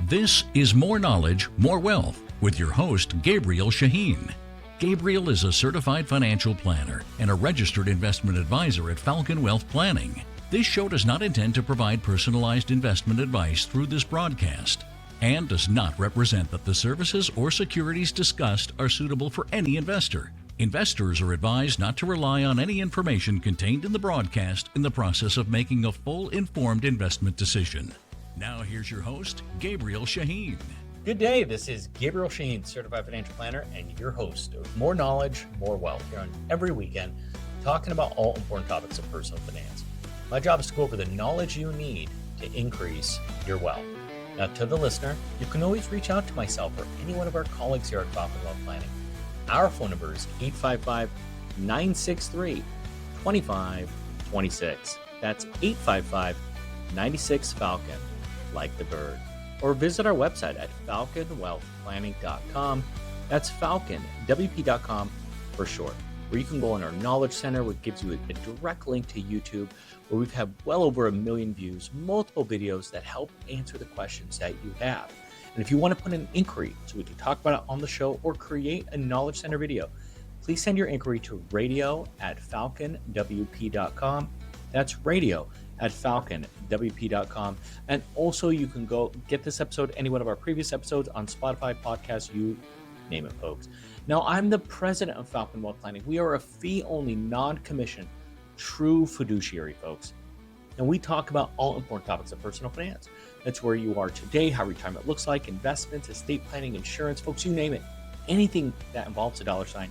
This is More Knowledge, More Wealth with your host, Gabriel Shahin. Gabriel is a certified financial planner and a registered investment advisor at Falcon Wealth Planning. This show does not intend to provide personalized investment advice through this broadcast and does not represent that the services or securities discussed are suitable for any investor. Investors are advised not to rely on any information contained in the broadcast in the process of making a full informed investment decision. Now here's your host, Gabriel Shahin. Good day. This is Gabriel Shahin, certified financial planner and your host of More Knowledge, More Wealth here on every weekend, talking about all important topics of personal finance. My job is to go over the knowledge you need to increase your wealth. Now, to the listener, you can always reach out to myself or any one of our colleagues here at Falcon Wealth Planning. Our phone number is 855-963-2526. That's 855-96-FALCON, like the bird. Or visit our website at falconwealthplanning.com. That's falconwp.com for short, where you can go in our Knowledge Center, which gives you a direct link to YouTube, where we've had well over 1 million views, multiple videos that help answer the questions that you have. And if you want to put an inquiry so we can talk about it on the show or create a Knowledge Center video, please send your inquiry to radio@falconwp.com. That's radio@falconwp.com. And also you can go get this episode, any one of our previous episodes on Spotify, podcasts, you name it, folks. Now, I'm the president of Falcon Wealth Planning. We are a fee-only, non-commissioned, true fiduciary, folks. And we talk about all important topics of personal finance. That's where you are today, how retirement looks like, investments, estate planning, insurance, folks, you name it. Anything that involves a dollar sign,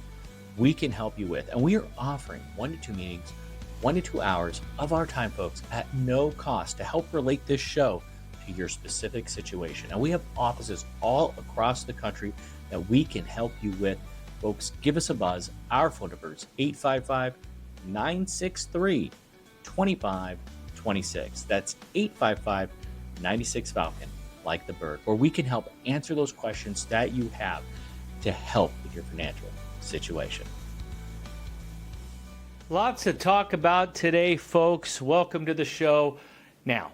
we can help you with. And we are offering 1 to 2 meetings, 1 to 2 hours of our time, folks, at no cost to help relate this show to your specific situation. And we have offices all across the country that we can help you with. Folks, give us a buzz. Our phone number is 855-963-2526. That's 855-96-FALCON, like the bird, where we can help answer those questions that you have to help with your financial situation. Lots to talk about today, folks. Welcome to the show. Now,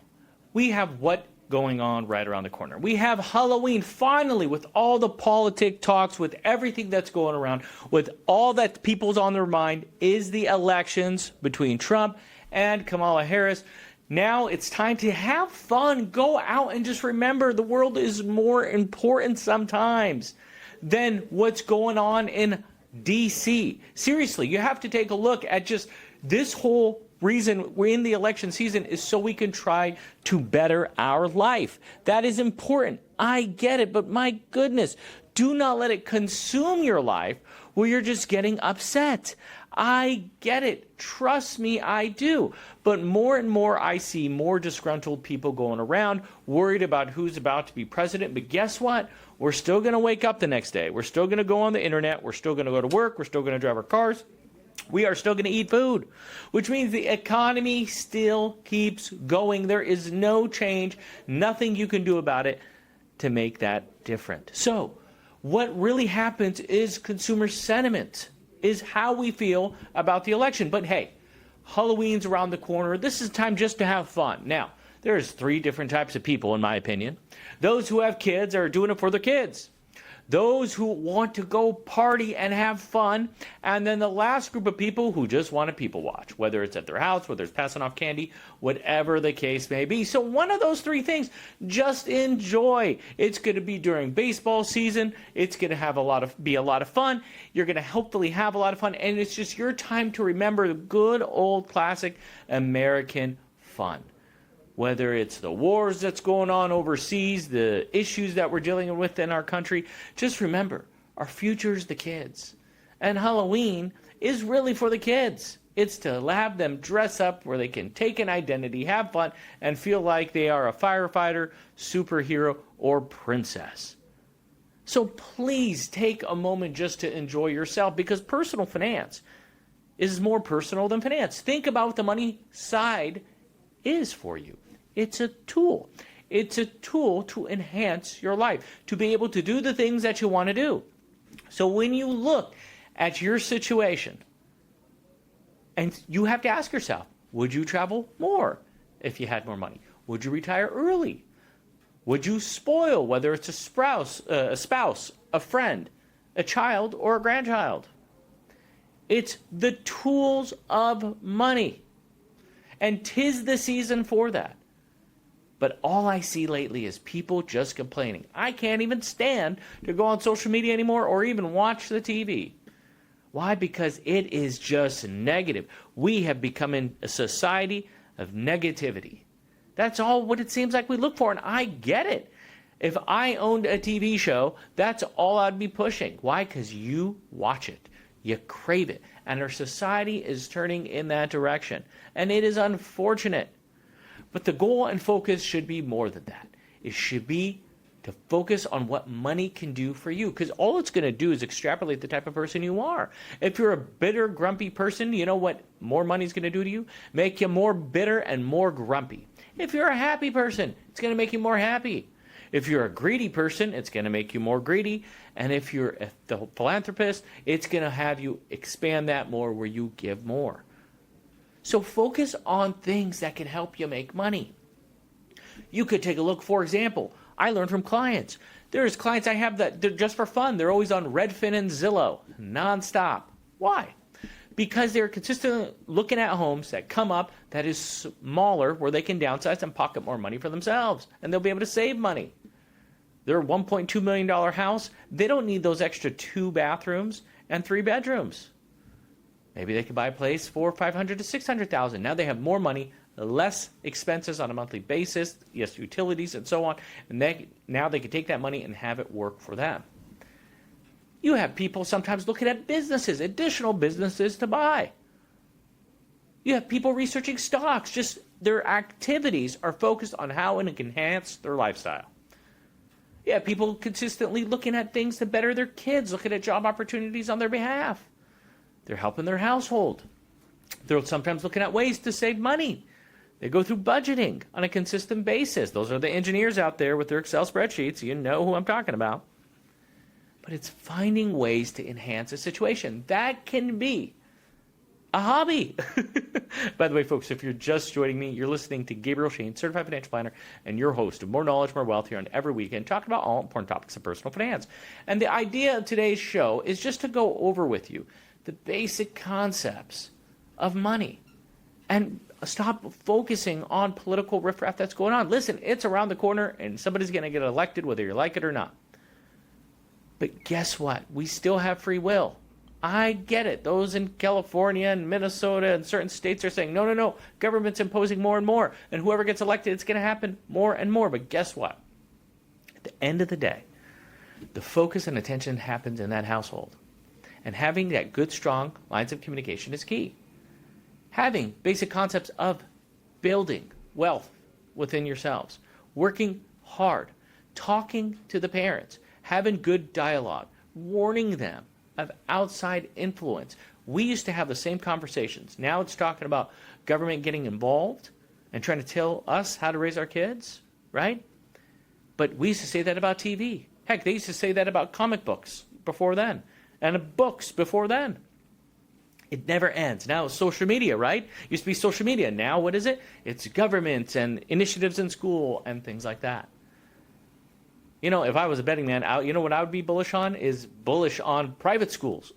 we have what going on right around the corner. We have Halloween, finally, with all the politic talks, with everything that's going around, with all that people's on their mind is the elections between Trump and Kamala Harris. Now it's time to have fun. Go out and just remember the world is more important sometimes than what's going on in DC. Seriously, you have to take a look at just this whole reason we're in the election season is so we can try to better our life. That is important. I get it, but my goodness, do not let it consume your life where you're just getting upset. I get it. Trust me, I do. But more and more, I see more disgruntled people going around, worried about who's about to be president. But guess what? We're still going to wake up the next day. We're still going to go on the internet. We're still going to go to work. We're still going to drive our cars. We are still going to eat food, which means the economy still keeps going. There is no change, nothing you can do about it to make that different. So what really happens is consumer sentiment is how we feel about the election. But hey, Halloween's around the corner. This is time just to have fun. Now, there's 3 different types of people, in my opinion. Those who have kids are doing it for their kids. Those who want to go party and have fun. And then the last group of people who just want to people watch, whether it's at their house, whether it's passing off candy, whatever the case may be. So one of those 3 things, just enjoy. It's going to be during baseball season. It's going to be a lot of fun. You're going to hopefully have a lot of fun. And it's just your time to remember the good old classic American fun. Whether it's the wars that's going on overseas, the issues that we're dealing with in our country, just remember, our future is the kids. And Halloween is really for the kids. It's to have them dress up where they can take an identity, have fun, and feel like they are a firefighter, superhero, or princess. So please take a moment just to enjoy yourself, because personal finance is more personal than finance. Think about what the money side is for you. It's a tool. It's a tool to enhance your life, to be able to do the things that you want to do. So when you look at your situation, and you have to ask yourself, would you travel more if you had more money? Would you retire early? Would you spoil, whether it's a spouse, a friend, a child, or a grandchild? It's the tools of money. And 'tis the season for that. But all I see lately is people just complaining. I can't even stand to go on social media anymore or even watch the TV. Why? Because it is just negative. We have become in a society of negativity. That's all what it seems like we look for, and I get it. If I owned a TV show, that's all I'd be pushing. Why? Because you watch it. You crave it. And our society is turning in that direction. And it is unfortunate. But the goal and focus should be more than that. It should be to focus on what money can do for you. Because all it's going to do is extrapolate the type of person you are. If you're a bitter, grumpy person, you know what more money is going to do to you? Make you more bitter and more grumpy. If you're a happy person, it's going to make you more happy. If you're a greedy person, it's going to make you more greedy. And if you're a philanthropist, it's going to have you expand that more where you give more. So focus on things that can help you make money. You could take a look, for example, I learned from clients. There's clients I have that they're just for fun. They're always on Redfin and Zillow, nonstop. Why? Because they're consistently looking at homes that come up that is smaller where they can downsize and pocket more money for themselves. And they'll be able to save money. Their $1.2 million house, they don't need those extra 2 bathrooms and 3 bedrooms. Maybe they could buy a place for $500,000 to $600,000. Now they have more money, less expenses on a monthly basis, yes, utilities and so on. And now they can take that money and have it work for them. You have people sometimes looking at businesses, additional businesses to buy. You have people researching stocks. Just their activities are focused on how it can enhance their lifestyle. You have people consistently looking at things to better their kids, looking at job opportunities on their behalf. They're helping their household. They're sometimes looking at ways to save money. They go through budgeting on a consistent basis. Those are the engineers out there with their Excel spreadsheets. You know who I'm talking about. But it's finding ways to enhance a situation. That can be a hobby. By the way, folks, if you're just joining me, you're listening to Gabriel Shahin, Certified Financial Planner, and your host of More Knowledge, More Wealth here on every weekend, talking about all important topics of personal finance. And the idea of today's show is just to go over with you the basic concepts of money and stop focusing on political riffraff that's going on. Listen, it's around the corner and somebody's going to get elected whether you like it or not. But guess what? We still have free will. I get it. Those in California and Minnesota and certain states are saying, no, government's imposing more and more. And whoever gets elected, it's going to happen more and more. But guess what? At the end of the day, the focus and attention happens in that household. And having that good, strong lines of communication is key. Having basic concepts of building wealth within yourselves, working hard, talking to the parents, having good dialogue, warning them of outside influence. We used to have the same conversations. Now it's talking about government getting involved and trying to tell us how to raise our kids, right? But we used to say that about TV. Heck, they used to say that about comic books before then and books before then. It never ends. Now it's social media, right? Used to be social media. Now what is it? It's government and initiatives in school and things like that. You know, if I was a betting man, you know what I would be bullish on? Is bullish on private schools.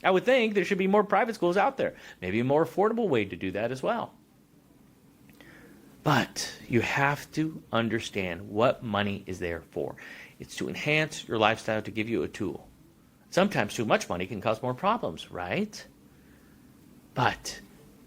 I would think there should be more private schools out there. Maybe a more affordable way to do that as well. But you have to understand what money is there for. It's to enhance your lifestyle, to give you a tool. Sometimes too much money can cause more problems, right? But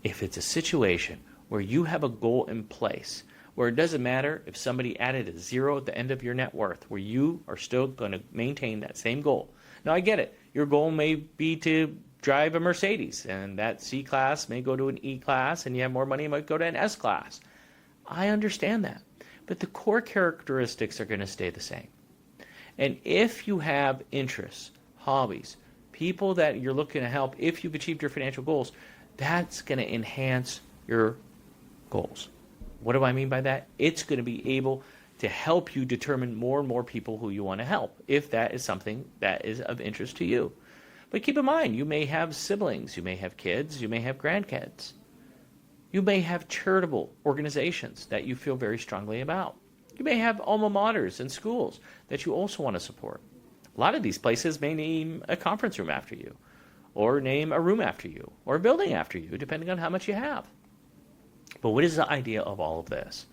if it's a situation where you have a goal in place, where it doesn't matter if somebody added a 0 at the end of your net worth, where you are still going to maintain that same goal. Now, I get it. Your goal may be to drive a Mercedes, and that C class may go to an E class, and you have more money, it might go to an S class. I understand that. But the core characteristics are going to stay the same. And if you have interests, hobbies, people that you're looking to help, if you've achieved your financial goals, that's going to enhance your goals. What do I mean by that? It's going to be able to help you determine more and more people who you want to help, if that is something that is of interest to you. But keep in mind, you may have siblings, you may have kids, you may have grandkids. You may have charitable organizations that you feel very strongly about. You may have alma maters and schools that you also want to support. A lot of these places may name a conference room after you, or name a room after you, or a building after you, depending on how much you have. But what is the idea of all of this?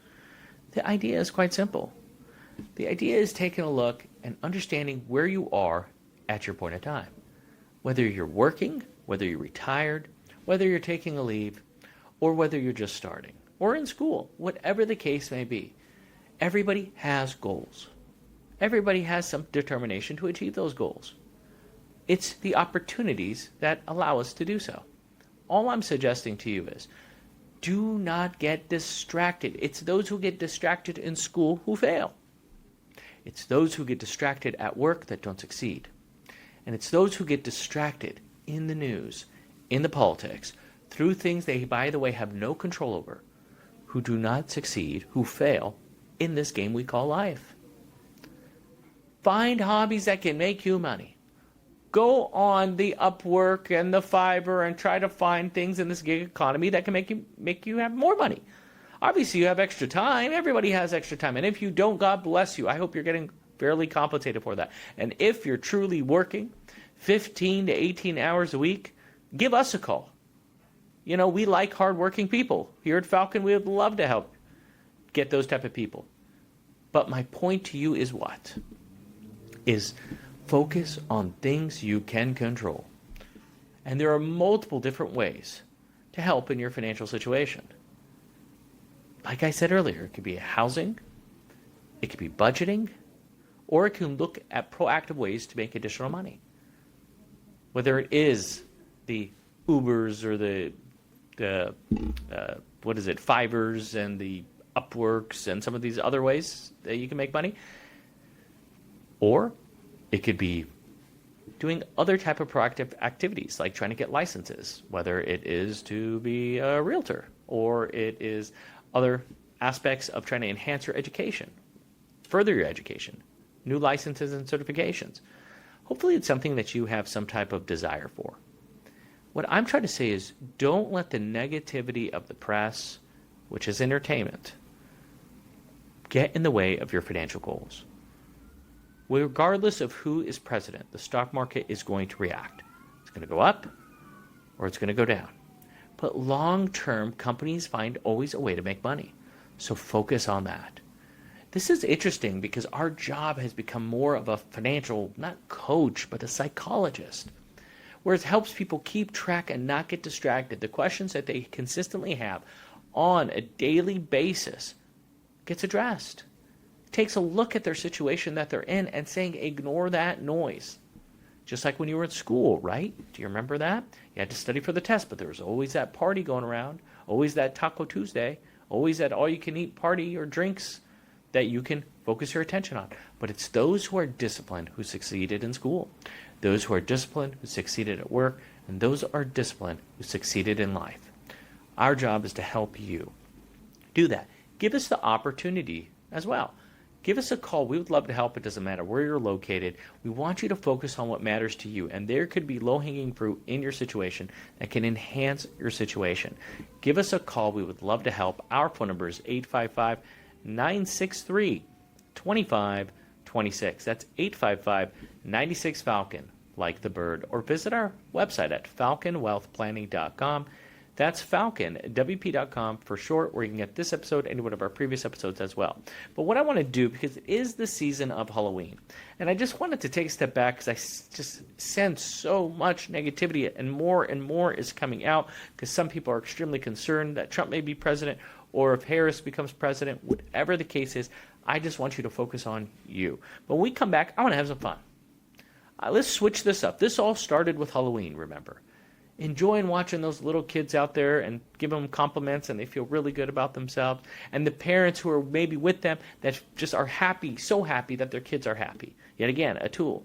The idea is quite simple. The idea is taking a look and understanding where you are at your point of time. Whether you're working, whether you're retired, whether you're taking a leave, or whether you're just starting, or in school, whatever the case may be. Everybody has goals. Everybody has some determination to achieve those goals. It's the opportunities that allow us to do so. All I'm suggesting to you is, do not get distracted. It's those who get distracted in school who fail. It's those who get distracted at work that don't succeed. And it's those who get distracted in the news, in the politics, through things they, by the way, have no control over, who do not succeed, who fail in this game we call life. Find hobbies that can make you money. Go on the Upwork and the Fiverr and try to find things in this gig economy that can make you have more money. Obviously, you have extra time. Everybody has extra time. And if you don't, God bless you. I hope you're getting fairly compensated for that. And if you're truly working 15 to 18 hours a week, give us a call. You know, we like hardworking people. Here at Falcon, we would love to help get those type of people. But my point to you is what? Is focus on things you can control. And there are multiple different ways to help in your financial situation. Like I said earlier, it could be housing, it could be budgeting, or it can look at proactive ways to make additional money. Whether it is the Ubers or the Fivers and the Upworks and some of these other ways that you can make money. Or it could be doing other type of proactive activities, like trying to get licenses, whether it is to be a realtor or it is other aspects of trying to enhance your education, further your education, new licenses and certifications. Hopefully it's something that you have some type of desire for. What I'm trying to say is, don't let the negativity of the press, which is entertainment, get in the way of your financial goals. Regardless of who is president, the stock market is going to react. It's going to go up or it's going to go down. But long-term, companies find always a way to make money. So focus on that. This is interesting because our job has become more of a financial, not coach, but a psychologist, where it helps people keep track and not get distracted. The questions that they consistently have on a daily basis gets addressed. Takes a look at their situation that they're in and saying, ignore that noise. Just like when you were in school, right? Do you remember that? You had to study for the test, but there was always that party going around, always that Taco Tuesday, always that all-you-can-eat party or drinks that you can focus your attention on. But it's those who are disciplined who succeeded in school, those who are disciplined who succeeded at work, and those are disciplined who succeeded in life. Our job is to help you do that. Give us the opportunity as well. Give us a call. We would love to help. It doesn't matter where you're located. We want you to focus on what matters to you. And there could be low-hanging fruit in your situation that can enhance your situation. Give us a call. We would love to help. Our phone number is 855-963-2526. That's 855-96-FALCON, like the bird. Or visit our website at falconwealthplanning.com. That's falconwp.com for short, where you can get this episode and one of our previous episodes as well. But what I want to do, because it is the season of Halloween, and I just wanted to take a step back because I just sense so much negativity and more is coming out because some people are extremely concerned that Trump may be president or if Harris becomes president, whatever the case is. I just want you to focus on you. But when we come back, I want to have some fun. Let's switch this up. This all started with Halloween, remember. Enjoying watching those little kids out there and give them compliments and they feel really good about themselves. And the parents who are maybe with them that just are happy, so happy that their kids are happy. Yet again, a tool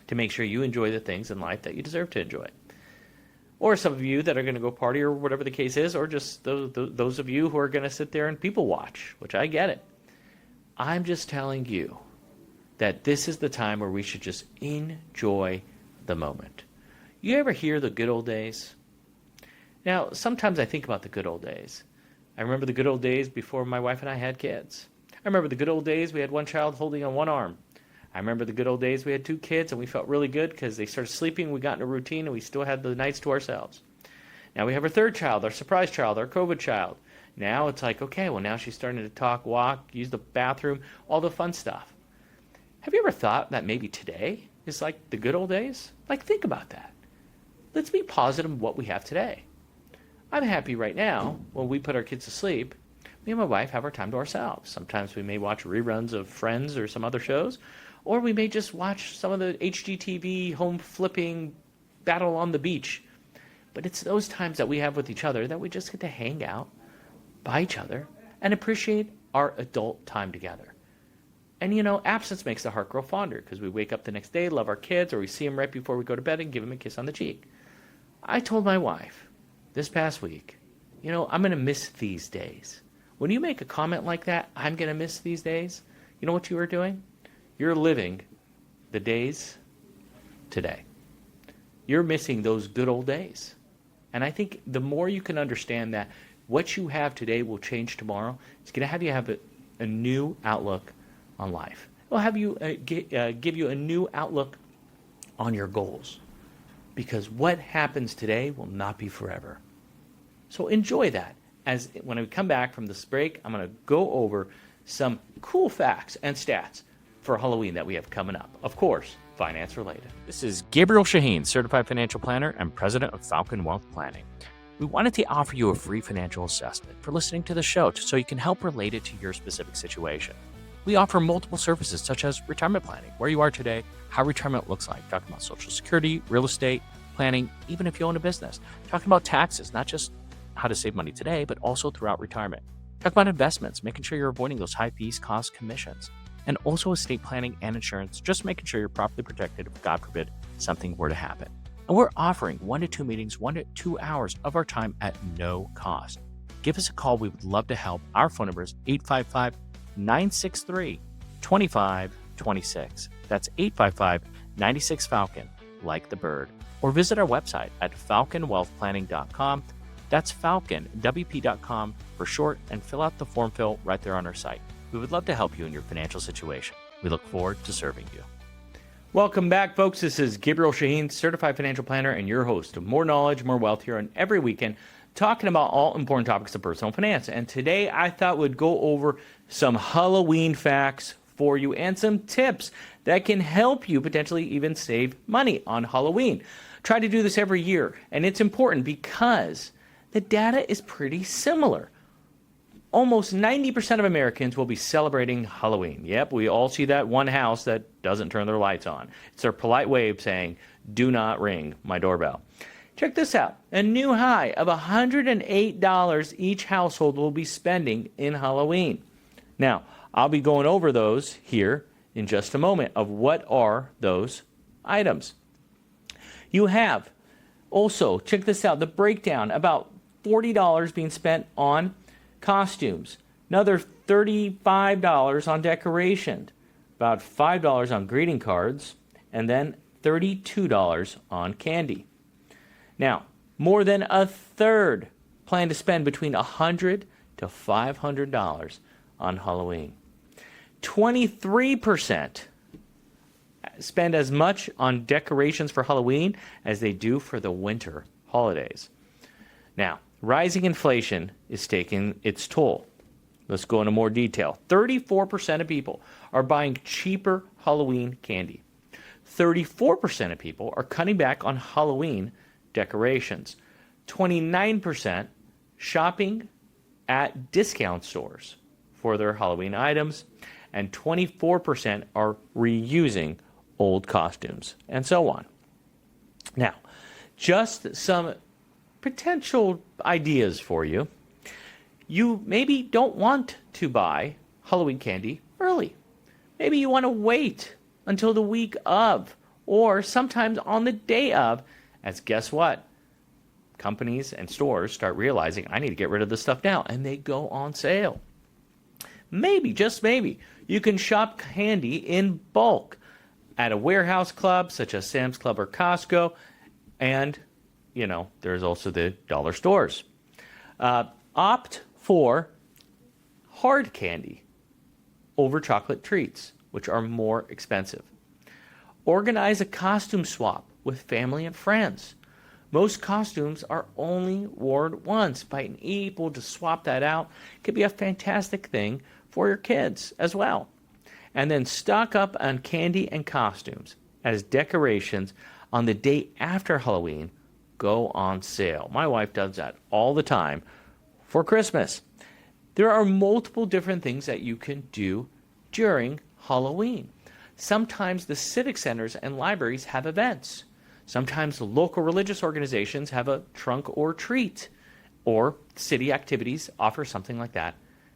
to make sure you enjoy the things in life that you deserve to enjoy. Or some of you that are going to go party or whatever the case is, or just those of you who are going to sit there and people watch, which I get it. I'm just telling you that this is the time where we should just enjoy the moment. You ever hear the good old days? Now, sometimes I think about the good old days. I remember the good old days before my wife and I had kids. I remember the good old days we had one child holding on one arm. I remember the good old days we had two kids and we felt really good because they started sleeping, we got in a routine, and we still had the nights to ourselves. Now we have our third child, our surprise child, our COVID child. Now it's like, okay, well now she's starting to talk, walk, use the bathroom, all the fun stuff. Have you ever thought that maybe today is like the good old days? Like, think about that. Let's be positive of what we have today. I'm happy right now when we put our kids to sleep, me and my wife have our time to ourselves. Sometimes we may watch reruns of Friends or some other shows, or we may just watch some of the HGTV home flipping battle on the beach. But it's those times that we have with each other that we just get to hang out by each other and appreciate our adult time together. And you know, absence makes the heart grow fonder because we wake up the next day, love our kids, or we see them right before we go to bed and give them a kiss on the cheek. I told my wife this past week, you know, I'm going to miss these days. When you make a comment like that, I'm going to miss these days, you know what you are doing? You're living the days today. You're missing those good old days. And I think the more you can understand that what you have today will change tomorrow, it's going to have you have a new outlook on life. It will have you give you a new outlook on your goals. Because what happens today will not be forever. So enjoy that. As when we come back from this break, I'm going to go over some cool facts and stats for Halloween that we have coming up. Of course, finance related. This is Gabriel Shahin, Certified Financial Planner and President of Falcon Wealth Planning. We wanted to offer you a free financial assessment for listening to the show so you can help relate it to your specific situation. We offer multiple services such as retirement planning, where you are today, how retirement looks like, talking about Social Security, real estate, planning, even if you own a business, talking about taxes, not just how to save money today, but also throughout retirement. Talk about investments, making sure you're avoiding those high fees, costs, commissions, and also estate planning and insurance, just making sure you're properly protected if, God forbid, something were to happen. And we're offering 1 to 2 meetings, 1 to 2 hours of our time at no cost. Give us a call. We would love to help. Our phone number is 855-963-2526. That's 855-96-FALCON, like the bird. Or visit our website at falconwealthplanning.com. That's falconwp.com for short, and fill out the form fill right there on our site. We would love to help you in your financial situation. We look forward to serving you. Welcome back, folks. This is Gabriel Shahin, Certified Financial Planner, and your host of More Knowledge, More Wealth here on every weekend, talking about all important topics of personal finance. And today I thought we'd go over some Halloween facts for you and some tips that can help you potentially even save money on Halloween. Try to do this every year, and it's important because the data is pretty similar. Almost 90% of Americans will be celebrating Halloween. Yep, we all see that one house that doesn't turn their lights on. It's their polite way of saying, do not ring my doorbell. Check this out. A new high of $108 each household will be spending in Halloween. Now, I'll be going over those here in just a moment of what are those items. You have also, check this out, the breakdown, about $40 being spent on costumes, another $35 on decoration, about $5 on greeting cards, and then $32 on candy. Now, more than a third plan to spend between $100 to $500 on Halloween. 23% spend as much on decorations for Halloween as they do for the winter holidays. Now, rising inflation is taking its toll. Let's go into more detail. 34% of people are buying cheaper Halloween candy. 34% of people are cutting back on Halloween decorations. 29% shopping at discount stores for their Halloween items. And 24% are reusing old costumes, and so on. Now, just some potential ideas for you. You maybe don't want to buy Halloween candy early. Maybe you want to wait until the week of, or sometimes on the day of, as guess what? Companies and stores start realizing, I need to get rid of this stuff now, and they go on sale. Maybe, just maybe, you can shop candy in bulk at a warehouse club such as Sam's Club or Costco, and there's also the dollar stores. Opt for hard candy. over chocolate treats, which are more expensive. Organize a costume swap with family and friends. Most costumes are only worn once. Being able to swap that out could be a fantastic thing for your kids as well. And then stock up on candy and costumes as decorations on the day after Halloween go on sale. My wife does that all the time for Christmas. There are multiple different things that you can do during Halloween. Sometimes the civic centers and libraries have events. Sometimes local religious organizations have a trunk or treat, or city activities offer something like that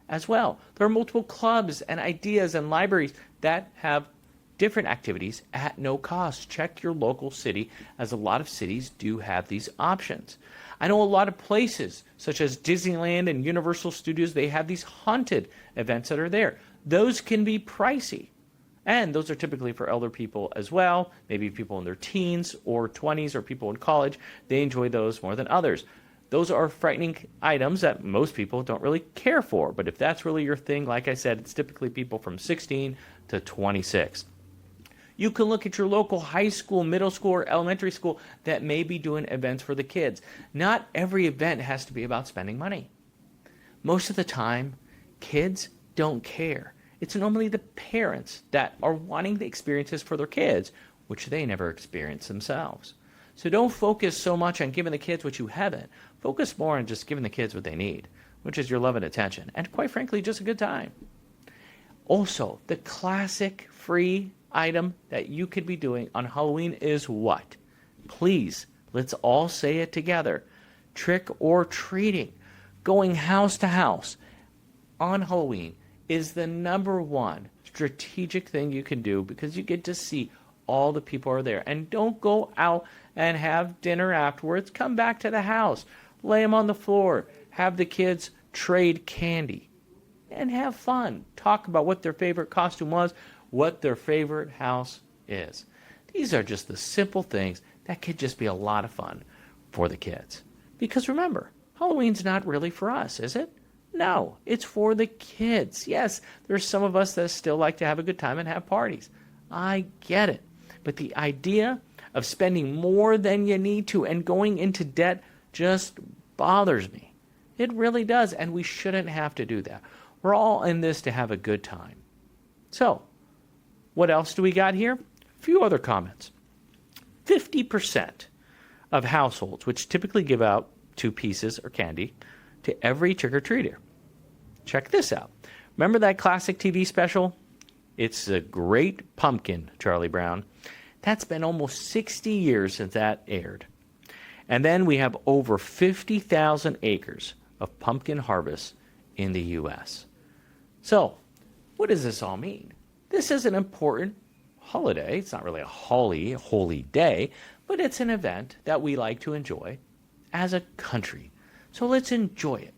as well. There are multiple clubs and ideas and libraries that have different activities at no cost. Check your local city, as a lot of cities do have these options. I know a lot of places, such as Disneyland and Universal Studios, they have these haunted events that are there. Those can be pricey. And those are typically for elder people as well, maybe people in their teens or 20s or people in college. They enjoy those more than others. Those are frightening items that most people don't really care for. But if that's really your thing, like I said, it's typically people from 16 to 26. You can look at your local high school, middle school, or elementary school that may be doing events for the kids. Not every event has to be about spending money. Most of the time, kids don't care. It's normally the parents that are wanting the experiences for their kids, which they never experience themselves. So don't focus so much on giving the kids what you haven't. Focus more on just giving the kids what they need, which is your love and attention, and quite frankly, just a good time. Also, the classic free item that you could be doing on Halloween is what? Please, let's all say it together. Trick or treating. Going house to house on Halloween is the number one strategic thing you can do, because you get to see all the people are there. And don't go out and have dinner afterwards. Come back to the house. Lay them on the floor. Have the kids trade candy. And have fun. Talk about what their favorite costume was, what their favorite house is. These are just the simple things that could just be a lot of fun for the kids. Because remember, Halloween's not really for us, is it? No, it's for the kids. Yes, there's some of us that still like to have a good time and have parties. I get it. But the idea of spending more than you need to and going into debt just bothers me. It really does, and we shouldn't have to do that. We're all in this to have a good time. So, what else do we got here? A few other comments. 50% of households, which typically give out 2 pieces or candy to every trick-or-treater. Check this out. Remember that classic TV special? It's The Great Pumpkin, Charlie Brown. That's been almost 60 years since that aired. And then we have over 50,000 acres of pumpkin harvest in the U.S. So, what does this all mean? This is an important holiday. It's not really a holy day, but it's an event that we like to enjoy as a country. So let's enjoy it.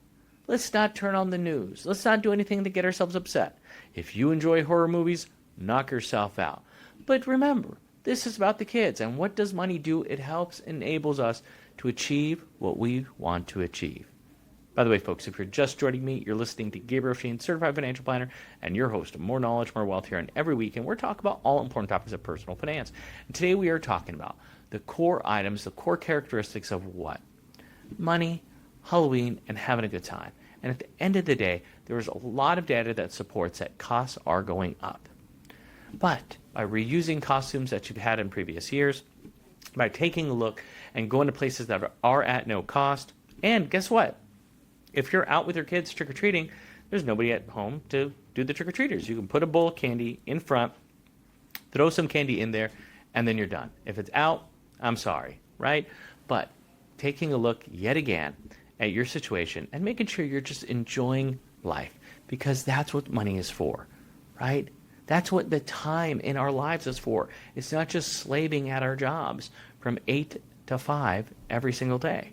Let's not turn on the news. Let's not do anything to get ourselves upset. If you enjoy horror movies, knock yourself out. But remember, this is about the kids. And what does money do? It helps, enables us to achieve what we want to achieve. By the way, folks, if you're just joining me, you're listening to Gabriel Shahin, Certified Financial Planner, and your host of More Knowledge, More Wealth here. And every week, and we're talking about all important topics of personal finance. And today we are talking about the core items, the core characteristics of what? Money, Halloween, and having a good time. And at the end of the day, there is a lot of data that supports that costs are going up. But by reusing costumes that you've had in previous years, by taking a look and going to places that are at no cost, and guess what? If you're out with your kids trick-or-treating, there's nobody at home to do the trick-or-treaters. You can put a bowl of candy in front, throw some candy in there, and then you're done. If it's out, I'm sorry, right? But taking a look yet again at your situation and making sure you're just enjoying life, because that's what money is for, right? That's what the time in our lives is for. It's not just slaving at our jobs from 8 to 5 every single day.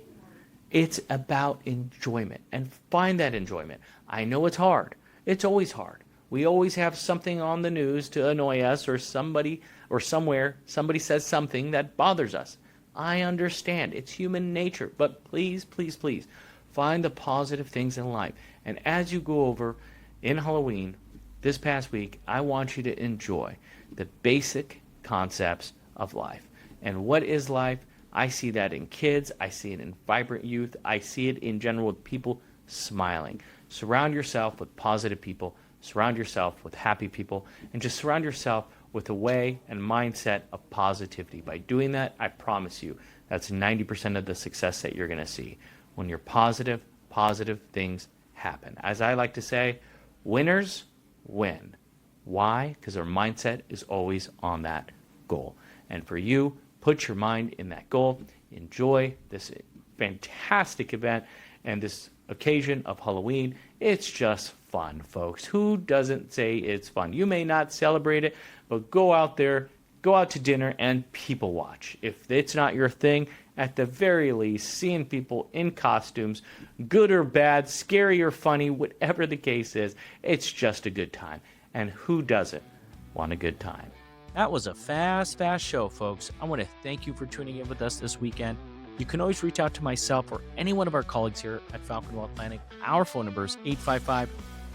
It's about enjoyment, and find that enjoyment. I know it's hard. It's always hard. We always have something on the news to annoy us, or somebody or somewhere somebody says something that bothers us. I understand. It's human nature. But please, please, please, find the positive things in life. And as you go over in Halloween, this past week, I want you to enjoy the basic concepts of life. And what is life? I see that in kids. I see it in vibrant youth. I see it in general with people smiling. Surround yourself with positive people. Surround yourself with happy people. And just surround yourself with a way and mindset of positivity. By doing that, I promise you, that's 90% of the success that you're going to see. When you're positive, positive things happen. As I like to say, winners win. Why? Because their mindset is always on that goal. And for you, put your mind in that goal. Enjoy this fantastic event and this occasion of Halloween. It's just fun, folks. Who doesn't say it's fun? You may not celebrate it, but go out there, go out to dinner and people watch. If it's not your thing, at the very least, seeing people in costumes, good or bad, scary or funny, whatever the case is, it's just a good time. And who doesn't want a good time? That was a fast show, folks. I want to thank you for tuning in with us this weekend. You can always reach out to myself or any one of our colleagues here at Falcon Wealth Planning. Our phone number is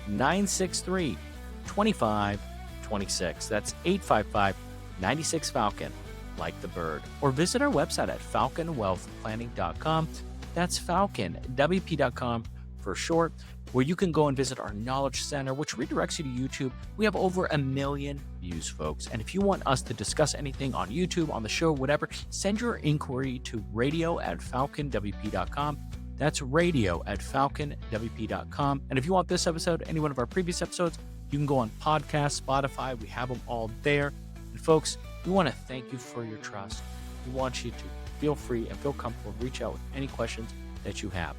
855-963-2526. That's 855-96-FALCON, like the bird. Or visit our website at falconwealthplanning.com. That's falconwp.com for short, where you can go and visit our Knowledge Center, which redirects you to YouTube. We have over 1 million views, folks. And if you want us to discuss anything on YouTube, on the show, whatever, send your inquiry to radio@falconwp.com. That's radio@falconwp.com. And if you want this episode, any one of our previous episodes, you can go on podcast, Spotify. We have them all there. And folks, we want to thank you for your trust. We want you to feel free and feel comfortable to reach out with any questions that you have.